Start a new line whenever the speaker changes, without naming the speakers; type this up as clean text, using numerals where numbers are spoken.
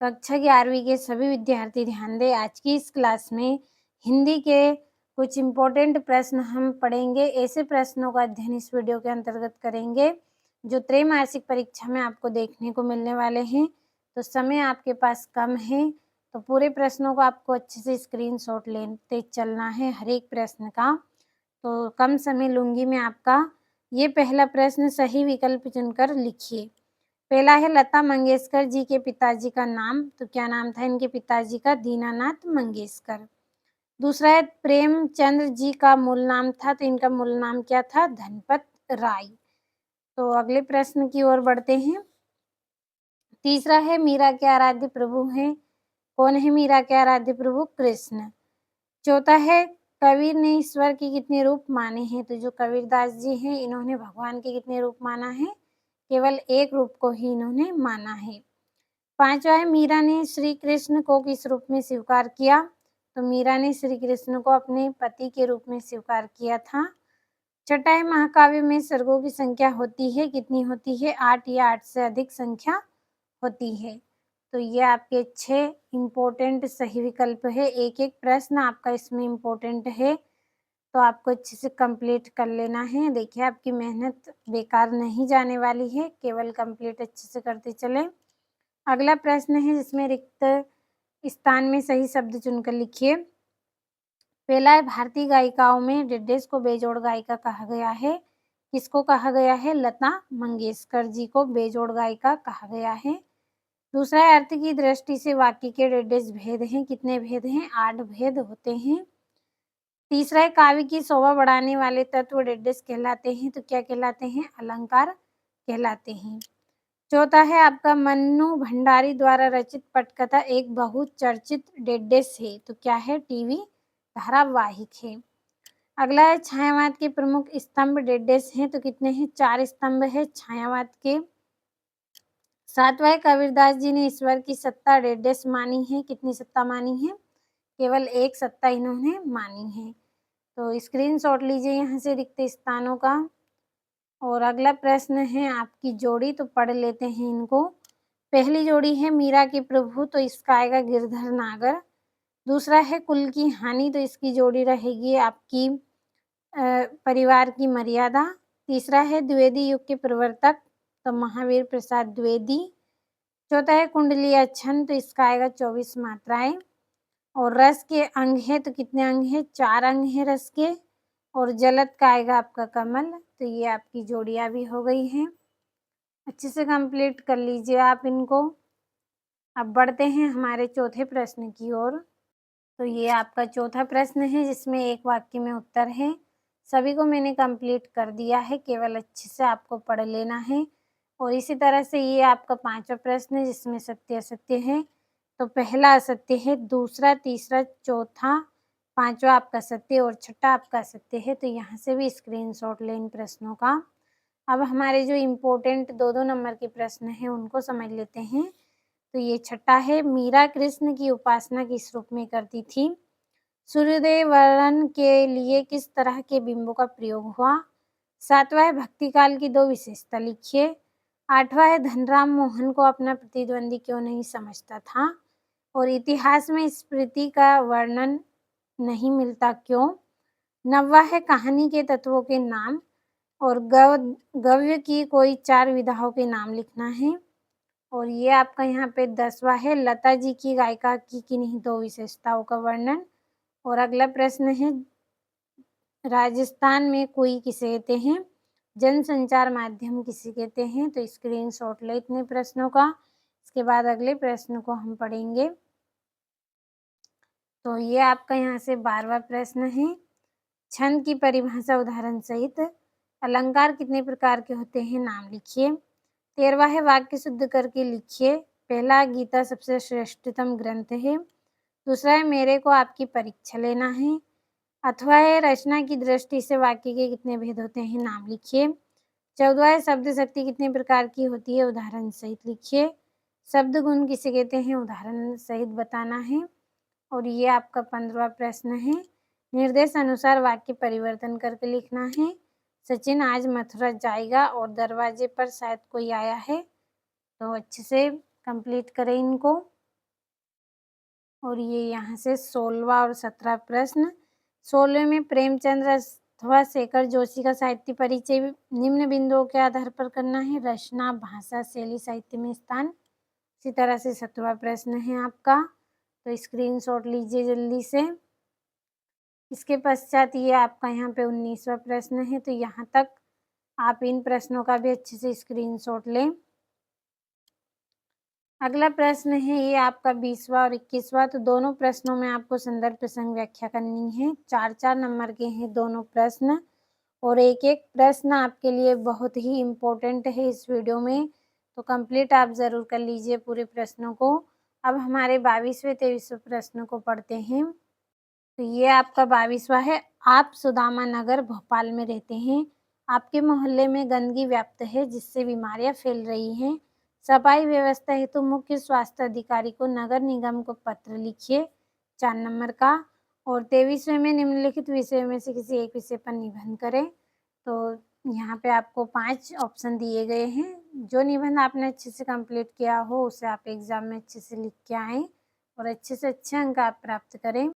कक्षा 11वीं के सभी विद्यार्थी ध्यान दें। आज की इस क्लास में हिंदी के कुछ इम्पोर्टेंट प्रश्न हम पढ़ेंगे। ऐसे प्रश्नों का अध्ययन इस वीडियो के अंतर्गत करेंगे जो त्रैमासिक परीक्षा में आपको देखने को मिलने वाले हैं। तो समय आपके पास कम है, तो पूरे प्रश्नों को आपको अच्छे से स्क्रीनशॉट लेते चलना है हर एक प्रश्न का। तो कम समय लूँगी मैं आपका। ये पहला प्रश्न सही विकल्प चुनकर लिखिए। पहला है लता मंगेशकर जी के पिताजी का नाम, तो क्या नाम था इनके पिताजी का? दीनानाथ मंगेशकर। दूसरा है प्रेमचंद जी का मूल नाम था, तो इनका मूल नाम क्या था? धनपत राय। तो अगले प्रश्न की ओर बढ़ते हैं। तीसरा है मीरा के आराध्य प्रभु हैं। कौन है मीरा के आराध्य प्रभु? कृष्ण। चौथा है कबीर ने ईश्वर के कितने रूप माने हैं? तो जो कबीरदास जी हैं इन्होंने भगवान के कितने रूप माना है? केवल एक रूप को ही इन्होंने माना है। पांचवा है मीरा ने श्री कृष्ण को किस रूप में स्वीकार किया? तो मीरा ने श्री कृष्ण को अपने पति के रूप में स्वीकार किया था। छठा है महाकाव्य में सर्गों की संख्या होती है, कितनी होती है? 8 या 8 से अधिक संख्या होती है। तो ये आपके 6 इम्पोर्टेंट सही विकल्प है। एक एक प्रश्न आपका इसमें इम्पोर्टेंट है, तो आपको अच्छे से कंप्लीट कर लेना है। देखिए आपकी मेहनत बेकार नहीं जाने वाली है, केवल कंप्लीट अच्छे से करते चलें। अगला प्रश्न है जिसमें रिक्त स्थान में सही शब्द चुनकर लिखिए। पहला है भारतीय गायिकाओं में डेडेस को बेजोड़ गायिका कहा गया है। किसको कहा गया है? लता मंगेशकर जी को बेजोड़ गायिका कहा गया है। दूसरा है अर्थ की दृष्टि से वाक्य के डेडेस भेद हैं। कितने भेद हैं? 8 भेद होते हैं। तीसरा है काव्य की शोभा बढ़ाने वाले तत्व डेडेस कहलाते हैं, तो क्या कहलाते हैं? अलंकार कहलाते हैं। चौथा है आपका मन्नू भंडारी द्वारा रचित पटकथा एक बहुचर्चित डेडेस है, तो क्या है? टीवी धारावाहिक है। अगला है छायावाद के प्रमुख स्तंभ डेडेस हैं, तो कितने हैं? 4 स्तंभ है छायावाद के। सातवां है कबीरदास जी ने ईश्वर की सत्ता डेडेस मानी है। कितनी सत्ता मानी है? केवल एक सत्ता इन्होंने मानी है। तो स्क्रीनशॉट लीजिए यहाँ से रिक्त स्थानों का। और अगला प्रश्न है आपकी जोड़ी, तो पढ़ लेते हैं इनको। पहली जोड़ी है मीरा के प्रभु, तो इसका आएगा गिरधर नागर। दूसरा है कुल की हानि, तो इसकी जोड़ी रहेगी आपकी परिवार की मर्यादा। तीसरा है द्विवेदी युग के प्रवर्तक, तो महावीर प्रसाद द्विवेदी। चौथा है कुंडली छंद, तो इसका आएगा 24 मात्राएं। और रस के अंग है, तो कितने अंग है? 4 अंग है रस के। और जलद का आएगा आपका कमल। तो ये आपकी जोड़ियां भी हो गई हैं। अच्छे से कंप्लीट कर लीजिए आप इनको। अब बढ़ते हैं हमारे चौथे प्रश्न की ओर। तो ये आपका चौथा प्रश्न है जिसमें एक वाक्य में उत्तर है। सभी को मैंने कंप्लीट कर दिया है, केवल अच्छे से आपको पढ़ लेना है। और इसी तरह से ये आपका पांचवा प्रश्न है जिसमें सत्य असत्य है। तो पहला असत्य है, दूसरा, तीसरा, चौथा, पांचवा आपका सत्य और छठा आपका असत्य है। तो यहाँ से भी स्क्रीनशॉट लें इन प्रश्नों का। अब हमारे जो इम्पोर्टेंट 2-2 नंबर के प्रश्न हैं उनको समझ लेते हैं। तो ये छठा है मीरा कृष्ण की उपासना किस रूप में करती थी? सूर्योदय वर्ण के लिए किस तरह के बिंबों का प्रयोग हुआ? सातवां है भक्ति काल की 2 विशेषता लिखिए। आठवां है धनराम मोहन को अपना प्रतिद्वंदी क्यों नहीं समझता था? और इतिहास में स्मृति का वर्णन नहीं मिलता क्यों? नौवां है कहानी के तत्वों के नाम। और गव्य की कोई 4 विधाओं के नाम लिखना है। और ये आपका यहाँ पे 10वां है लता जी की गायिका की किन्हीं 2 विशेषताओं का वर्णन। और अगला प्रश्न है राजस्थान में कोई किसे कहते हैं? जनसंचार माध्यम किसे कहते हैं? तो स्क्रीनशॉट ले इतने प्रश्नों का। इसके बाद अगले प्रश्न को हम पढ़ेंगे। तो ये आपका यहाँ से 12वां प्रश्न है। छंद की परिभाषा उदाहरण सहित। अलंकार कितने प्रकार के होते हैं? नाम लिखिए। 13वां है वाक्य शुद्ध करके लिखिए। पहला गीता सबसे श्रेष्ठतम ग्रंथ है। दूसरा है मेरे को आपकी परीक्षा लेना है। अथवा है रचना की दृष्टि से वाक्य के कितने भेद होते हैं? नाम लिखिए। 14वां है शब्द शक्ति कितने प्रकार की होती है? उदाहरण सहित लिखिए। शब्द गुण किसे कहते हैं? उदाहरण सहित बताना है। और ये आपका 15वां प्रश्न है। निर्देश अनुसार वाक्य परिवर्तन करके लिखना है। सचिन आज मथुरा जाएगा और दरवाजे पर शायद कोई आया है। तो अच्छे से कंप्लीट करें इनको। और ये यहाँ से 16वां और 17वां प्रश्न। 16वें में प्रेमचंद्र अथवा शेखर जोशी का साहित्य परिचय निम्न बिंदुओं के आधार पर करना है। रचना, भाषा, शैली, साहित्य में स्थान। इसी तरह से 17वां प्रश्न है आपका, तो स्क्रीनशॉट लीजिए जल्दी से। इसके पश्चात ये आपका यहाँ पे 19वां प्रश्न है, तो यहाँ तक आप इन प्रश्नों का भी अच्छे से स्क्रीनशॉट लें। अगला प्रश्न है ये आपका 20वां और 21वां, तो दोनों प्रश्नों में आपको संदर्भ प्रसंग व्याख्या करनी है। 4-4 नंबर के हैं दोनों प्रश्न और एक-एक प्रश्न आपके लिए बहुत ही इम्पोर्टेंट है इस वीडियो में, तो कंप्लीट आप ज़रूर कर लीजिए पूरे प्रश्नों को। अब हमारे 22वें 23वें प्रश्न को पढ़ते हैं। तो ये आपका 22वां है। आप सुदामा नगर भोपाल में रहते हैं। आपके मोहल्ले में गंदगी व्याप्त है जिससे बीमारियां फैल रही हैं। सफाई व्यवस्था हेतु मुख्य स्वास्थ्य अधिकारी को नगर निगम को पत्र लिखिए, 4 नंबर का। और 23वें में निम्नलिखित विषयों में से किसी एक विषय पर निबंध करें। तो यहाँ पे आपको 5 ऑप्शन दिए गए हैं। जो निबंध आपने अच्छे से कंप्लीट किया हो उसे आप एग्जाम में अच्छे से लिख के आएँ और अच्छे से अच्छे अंक आप प्राप्त करें।